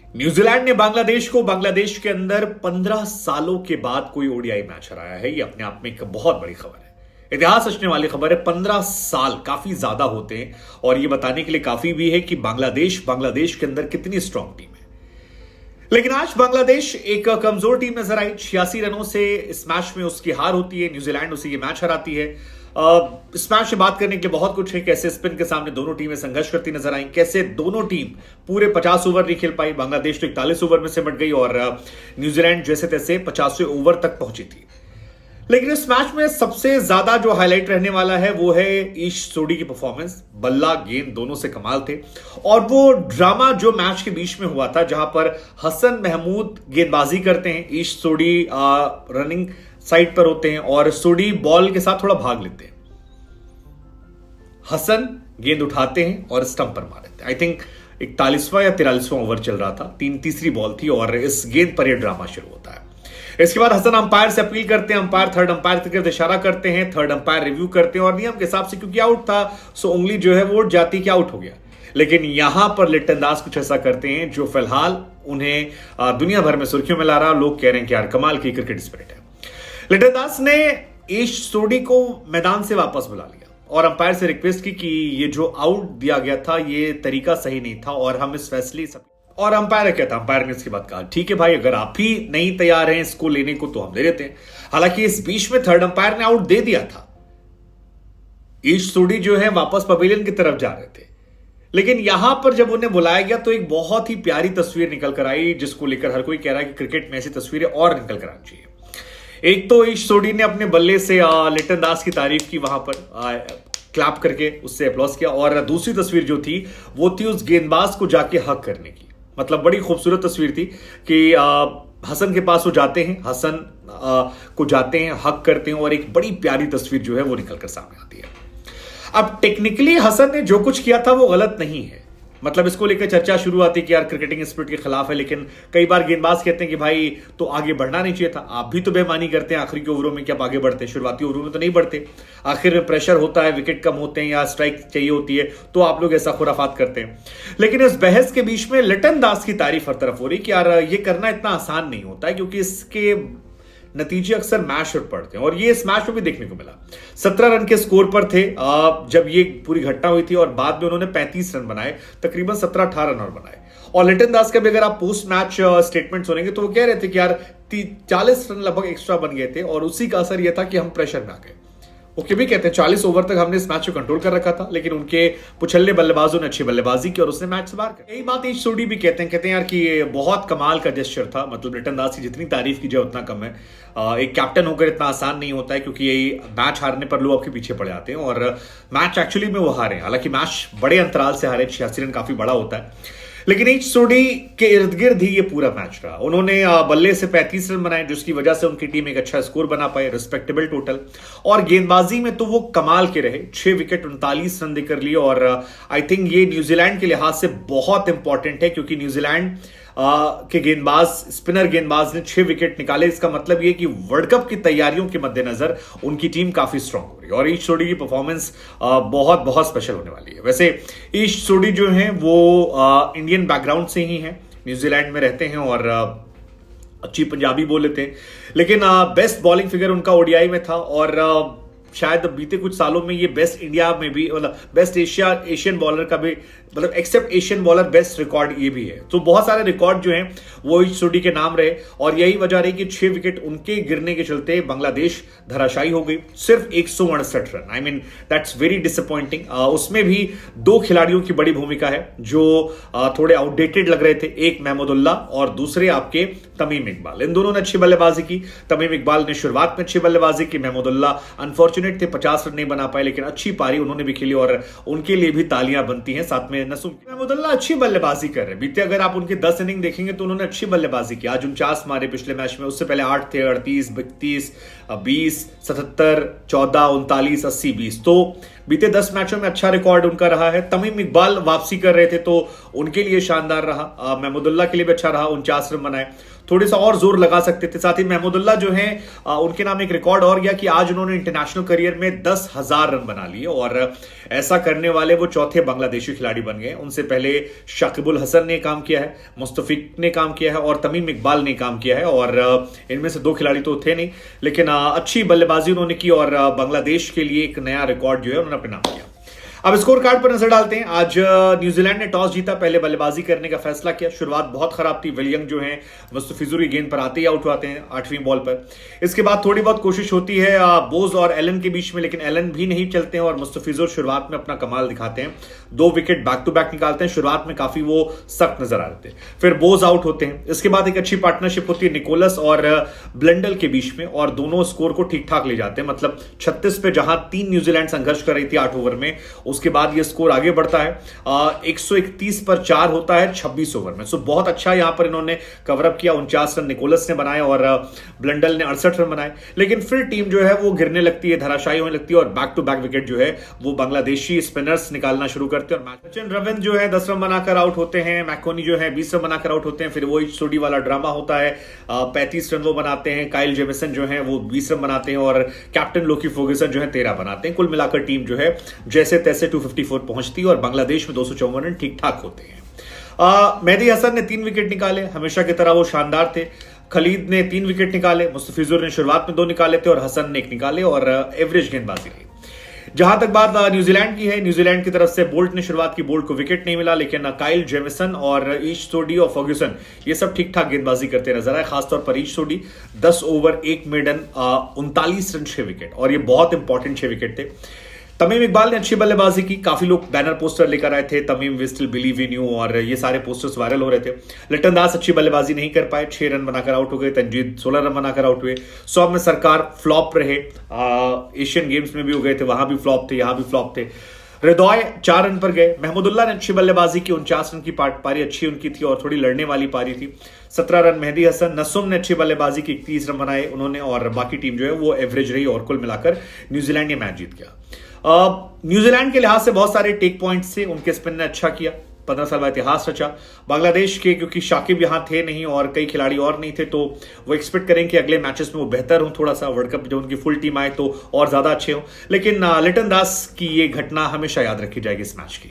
New Zealand ने बांग्लादेश के अंदर 15 सालों के बाद कोई ओडीआई मैच हराया है। ये अपने आप में एक बहुत बड़ी खबर है, इतिहास रचने वाली खबर है। 15 साल काफी ज्यादा होते हैं और ये बताने के लिए काफी भी है कि बांग्लादेश के अंदर कितनी स्ट्रांग टीम है। लेकिन आज बांग्लादेश एक कमजोर टीम नजर आई। 86 रनों से इस मैच में उसकी हार होती है, न्यूजीलैंड उसे ये मैच हराती है। इस मैच में बात करने के लिए बहुत कुछ है। कैसे स्पिन के सामने दोनों टीमें संघर्ष करती नजर आई, कैसे दोनों टीम पूरे 50 ओवर नहीं खेल पाई। बांग्लादेश तो 41 ओवर में सिमट गई और न्यूजीलैंड जैसे तैसे 50वें ओवर तक पहुंची थी। लेकिन इस मैच में सबसे ज्यादा जो हाईलाइट रहने वाला है वो है ईश सोडी की परफॉर्मेंस। बल्ला गेंद दोनों से कमाल थे और वो ड्रामा जो मैच के बीच में हुआ था, जहां पर हसन महमूद गेंदबाजी करते हैं, ईश सोडी रनिंग साइड पर होते हैं और सोडी बॉल के साथ थोड़ा भाग लेते हैं। हसन गेंद उठाते हैं और स्टंप पर मार देते हैं। आई थिंक 41वां या 43वां ओवर चल रहा था, तीसरी बॉल थी और इस गेंद पर यह ड्रामा शुरू होता है। इसके बाद हसन अंपायर से अपील करते हैं, अंपायर थर्ड अंपायर की तरफ इशारा करते हैं, थर्ड अंपायर रिव्यू करते हैं और नियम के हिसाब से क्योंकि आउट था सो उंगली जो है वो उठ जाती कि आउट हो गया। लेकिन यहां पर लिटन दास कुछ ऐसा करते हैं जो फिलहाल उन्हें दुनिया भर में सुर्खियों में ला रहा। लोग कह रहे हैं कि यार कमाल की क्रिकेट स्पिरिट है। लिटन दास ने ईश सोडी को मैदान से वापस बुला लिया और अंपायर से रिक्वेस्ट की कि ये जो आउट दिया गया था ये तरीका सही नहीं था और हम इस फैसले और अंपायर क्या था, अंपायर ने इसके बाद कहा ठीक है भाई, अगर आप ही नहीं तैयार हैं इसको लेने को तो हम ले लेते हैं। हालांकि इस बीच में थर्ड अंपायर ने आउट दे दिया था। ईश सोडी जो है वापस पवेलियन की तरफ जा रहे थे, लेकिन यहां पर जब उन्हें बुलाया गया तो एक बहुत ही प्यारी तस्वीर निकल कर आई, जिसको लेकर हर कोई कह रहा है कि क्रिकेट में ऐसी तस्वीरें और निकल कर आनी चाहिए। एक तो ईश सोडी ने अपने बल्ले से लिटन दास की तारीफ की, वहां पर क्लैप करके उससे अप्लॉज किया और दूसरी तस्वीर जो थी वो थी उस गेंदबाज को जाके हक करने की। मतलब बड़ी खूबसूरत तस्वीर थी कि हसन के पास वो जाते हैं, हसन को जाते हैं, हक करते हैं और एक बड़ी प्यारी तस्वीर जो है वो निकलकर सामने आती है। अब टेक्निकली हसन ने जो कुछ किया था वो गलत नहीं है, मतलब इसको लेकर चर्चा शुरू आती है कि यार क्रिकेटिंग स्पिरिट के खिलाफ है। लेकिन कई बार गेंदबाज कहते हैं कि भाई तो आगे बढ़ना नहीं चाहिए था। आप भी तो बेईमानी करते हैं आखिरी के ओवरों में कि आप आगे बढ़ते हैं, शुरुआती ओवरों में तो नहीं बढ़ते। आखिर में प्रेशर होता है, विकेट कम होते हैं या स्ट्राइक चाहिए होती है तो आप लोग ऐसा खुराफात करते हैं। लेकिन इस बहस के बीच में लिटन दास की तारीफ हर तरफ हो रही कि यार ये करना इतना आसान नहीं होता है, क्योंकि इसके नतीजे अक्सर मैच आउट पड़ते हैं और ये इस मैच में भी देखने को मिला। 17 रन के स्कोर पर थे जब ये पूरी घटना हुई थी और बाद में उन्होंने 35 रन बनाए, तकरीबन 17-18 रन और बनाए। और लिटन दास का भी अगर आप पोस्ट मैच स्टेटमेंट सुनेंगे तो वो कह रहे थे कि यार 40 रन लगभग एक्स्ट्रा बन गए थे और उसी का असर यह था कि हम प्रेशर में आ गए। ओके भी कहते हैं 40 ओवर तक हमने इस मैच को कंट्रोल कर रखा था, लेकिन उनके पुछल्ले बल्लेबाजों ने अच्छी बल्लेबाजी की और उसने मैच से बाहर कर। यही बात ईश सोडी भी कहते हैं यार कि ये बहुत कमाल का जेस्चर था। मतलब लिटन दास की जितनी तारीफ की जाए उतना कम है। एक कैप्टन होकर इतना आसान नहीं होता है, क्योंकि यही मैच हारने पर लोग आपके पीछे पड़ जाते हैं और मैच एक्चुअली में वो हारे। हालांकि मैच बड़े अंतराल से हारे, 86 रन काफी बड़ा होता है, लेकिन ईश सोडी के इर्द गिर्द ही ये पूरा मैच रहा। उन्होंने बल्ले से 35 रन बनाए, जिसकी वजह से उनकी टीम एक अच्छा स्कोर बना पाए, रिस्पेक्टेबल टोटल। और गेंदबाजी में तो वो कमाल के रहे, 6 विकेट 39 रन देकर लिए और आई थिंक ये न्यूजीलैंड के लिहाज से बहुत इंपॉर्टेंट है, क्योंकि न्यूजीलैंड के गेंदबाज, स्पिनर गेंदबाज ने 6 विकेट निकाले। इसका मतलब यह कि वर्ल्ड कप की तैयारियों के मद्देनजर उनकी टीम काफी स्ट्रांग हो रही है और ईश सोडी की परफॉर्मेंस बहुत बहुत स्पेशल होने वाली है। वैसे ईश सोडी जो है वो इंडियन बैकग्राउंड से ही है, न्यूजीलैंड में रहते हैं और अच्छी पंजाबी बोल लेते हैं, लेकिन बेस्ट बॉलिंग फिगर उनका ओडीआई में था और शायद बीते कुछ सालों में ये बेस्ट इंडिया में भी, मतलब बेस्ट एशियन बॉलर का भी, मतलब except Asian bowler best record ये भी है। तो बहुत सारे रिकॉर्ड जो हैं वो ईश सोडी के नाम रहे और यही वजह रही कि 6 विकेट उनके गिरने के चलते बांग्लादेश धराशायी हो गई, सिर्फ 168 run. I mean that's very disappointing. उसमें भी 2 खिलाड़ियों की बड़ी भूमिका है जो थोड़े आउटडेटेड लग रहे थे, एक महमूदुल्लाह और दूसरे आपके तमीम इकबाल। इन दोनों ने अच्छी बल्लेबाजी की। तमीम इकबाल ने शुरुआत में अच्छी बल्लेबाजी की, महमूदुल्लाह अनफॉर्चुनेट थे, 50 रन नहीं बना पाए, लेकिन अच्छी पारी उन्होंने भी खेली और उनके लिए भी तालियां बनती हैं। साथ में नसूम महमूदुल्लाह अच्छी बल्लेबाजी कर रहे हैं। बीते अगर आप उनके 10 इनिंग देखेंगे तो उन्होंने अच्छी बल्लेबाजी की। आज 49 मारे पिछले मैच में, उससे पहले 8 थे, 38, 32, 20, 77, 14, 39, 80, 20। तो बीते 10 मैचों में अच्छा रिकॉर्ड उनका रहा है। तमीम इकबाल वापसी कर रहे थे तो उनके लिए शानदार रहा। महमूदुल्लाह के लिए भी अच्छा रहा, 49 रन बनाए, थोड़ी सा और जोर लगा सकते थे। साथ ही महमूदुल्लाह जो है उनके नाम एक रिकॉर्ड और गया कि आज उन्होंने इंटरनेशनल करियर में 10,000 रन बना लिए और ऐसा करने वाले वो चौथे बांग्लादेशी खिलाड़ी बन गए। उनसे पहले शाकिबुल हसन ने काम किया है, मुस्तफिक ने काम किया है और तमीम इकबाल ने काम किया है और इनमें से 2 खिलाड़ी तो थे नहीं, लेकिन अच्छी बल्लेबाजी उन्होंने की और बांग्लादेश के लिए एक नया रिकॉर्ड जो है उन्होंने अपने नाम किया। अब स्कोर कार्ड पर नजर डालते हैं। आज न्यूजीलैंड ने टॉस जीता, पहले बल्लेबाजी करने का फैसला किया। शुरुआत बहुत खराब थी, विलियम जो है मुस्तफिजुर की गेंद पर आते ही आउट हुआते हैं 8वीं बॉल पर। इसके बाद थोड़ी बहुत कोशिश होती है बोज और एलन के बीच में, लेकिन एलन भी नहीं चलते हैं और मुस्तफिजुर शुरुआत में अपना कमाल दिखाते हैं, 2 विकेट बैक टू बैक निकालते हैं। शुरुआत में काफी वो सख्त नजर आ रहे थे, फिर बोज आउट होते हैं। इसके बाद एक अच्छी पार्टनरशिप होती है निकोलस और ब्लेंडल के बीच में और दोनों स्कोर को ठीक ठाक ले जाते हैं। मतलब 36 पे जहां 3 न्यूजीलैंड संघर्ष कर रही थी 8 ओवर में, उसके बाद ये स्कोर आगे बढ़ता है। 131 पर 4 होता है 26 ओवर में। सो बहुत अच्छा यहां पर इन्होंने कवर अप किया। 49 रन निकोलस ने बनाए और ब्लेंडल ने 68 रन बनाए, लेकिन फिर टीम जो है वो गिरने लगती है, धराशायी होने लगती है और बैक टू बैक विकेट जो है वो बांग्लादेशी स्पिनर्स निकालना शुरू करते हैं। और सचिन रविंद्र जो है 10 रन बनाकर आउट होते हैं, मैकोनी जो है 20 रन बनाकर आउट होते हैं। फिर वो सोडी वाला ड्रामा होता है, 35 रन वो बनाते हैं। काइल जेमिसन जो है वो 20 रन बनाते हैं और कैप्टन लोकी फर्ग्यूसन जो है 13 बनाते हैं। कुल मिलाकर टीम जो है जैसे तैसे 254 पहुंचती है और बांग्लादेश में 254 रन ठीक ठाक होते हैं। मेहदी हसन ने 3 विकेट निकाले, हमेशा की तरह वो शानदार थे। खलीद ने 3 विकेट निकाले, मुस्तफिजुर ने शुरुआत में 2 निकाले थे और हसन ने 1 निकाले और एवरेज गेंदबाजी रही। जहां तक बात न्यूजीलैंड की है, न्यूजीलैंड की तरफ से बोल्ट ने शुरुआत की, बोल्ट को विकेट नहीं मिला, लेकिन काइल जेमिसन और ईश सोडी और फर्ग्यूसन ये सब ठीक ठाक गेंदबाजी करते नजर आए। खासतौर पर ईश सोडी 10 ओवर 1 मेडन 39 रन 6 विकेट और ये बहुत इंपॉर्टेंट 6 विकेट थे। तमीम इकबाल ने अच्छी बल्लेबाजी की, काफी लोग बैनर पोस्टर लेकर आए थे, Tamim we still believe in you, और ये सारे पोस्टर्स वायरल हो रहे थे। लिटन दास अच्छी बल्लेबाजी नहीं कर पाए, 6 रन बनाकर आउट हो गए। तंजीद 16 रन बनाकर आउट हुए। 100 में सरकार फ्लॉप रहे, एशियन गेम्स में भी हो गए थे, वहां भी फ्लॉप थे, यहां भी फ्लॉप थे। हृदय 4 रन पर गए। महमूदुल्लाह ने अच्छी बल्लेबाजी की, 49 रन की पारी अच्छी उनकी थी और थोड़ी लड़ने वाली पारी थी। 17 रन मेहदी हसन। नसुम ने अच्छी बल्लेबाजी की, 31 रन बनाए उन्होंने और बाकी टीम जो है वो एवरेज रही और कुल मिलाकर न्यूजीलैंड ये मैच जीत गया। न्यूजीलैंड के लिहाज से बहुत सारे टेक पॉइंट्स थे, उनके स्पिन ने अच्छा किया, 15 साल बाद इतिहास रचा। बांग्लादेश के क्योंकि शाकिब यहां थे नहीं और कई खिलाड़ी और नहीं थे, तो वो एक्सपेक्ट करें कि अगले मैचेस में वो बेहतर हो, थोड़ा सा वर्ल्ड कप जब उनकी फुल टीम आए तो और ज्यादा अच्छे हो। लेकिन लिटन दास की ये घटना हमेशा याद रखी जाएगी इस मैच की।